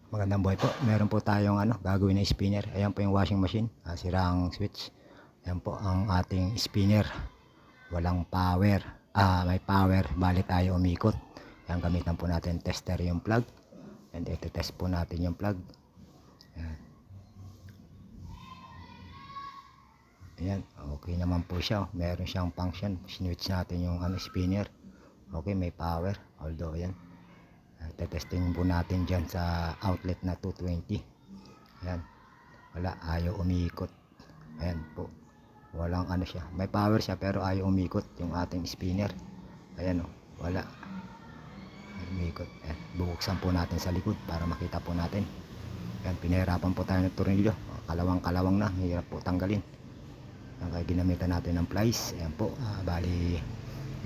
Magandang buhay po. Meron po tayong gagawin na spinner. Ayan po yung washing machine. Sirang switch. Ayan po ang ating spinner. Walang power. May power. Bali tayo umikot. Ayan, gamitan po natin tester yung plug. And ito test po natin yung plug. Ayan. Ayan. Okay naman po siya. Meron siyang function. Switch natin yung spinner. Okay, may power. Although ayan. Tetesting po natin dyan sa outlet na 220. Ayan, wala, ayaw umikot. Ayan po, walang siya, may power siya pero ayaw umikot yung ating spinner. Ayan wala, umikot. Ayan, bubuksan po natin sa likod para makita po natin. Ayan, pinahirapan po tayo ng tornilyo, kalawang na, hirap po tanggalin. Ayan, kaya ginamitan natin ng plies. Ayan po, bali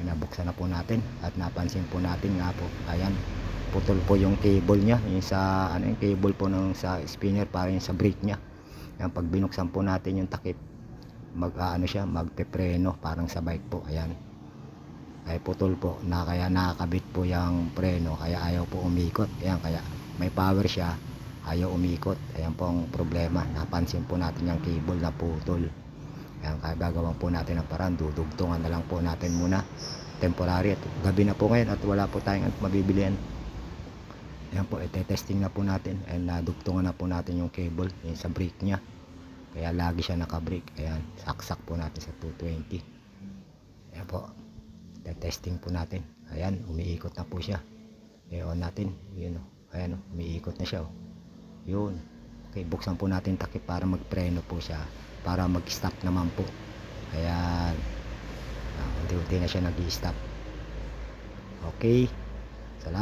nabuksan na po natin at napansin po natin nga po, ayan, putol po yung cable niya, yung sa yung cable po ng sa spinner para yung sa brake niya. Yan, pag binuksan po natin yung takip, siya, magpepreno parang sa bike po. Ayan, ay putol po na, kaya nakakabit po yung preno, kaya ayaw po umikot. Ayan, kaya may power siya, ayaw umikot. Ayan po ang problema, napansin po natin yung cable na putol. Ayan, kaya gagawin po natin ang paraan, dudugtungan na lang po natin muna temporary. At gabi na po ngayon at wala po tayong mabibilihan. Ayan po, ite-testing na po natin. Ayan, nadugtungan na po natin yung cable yung sa brake nya, kaya lagi siya naka-brake. Ayan, saksak po natin sa 220. Ayan po, ite-testing po natin. Ayan, umiikot na po siya. I-on natin, yun ayan umiikot na siya yun. Okay, buksan po natin takip para magpreno po siya, para mag-stop naman po. Ayan, unti-unti na siya nag-i-stop. Okay, salamat.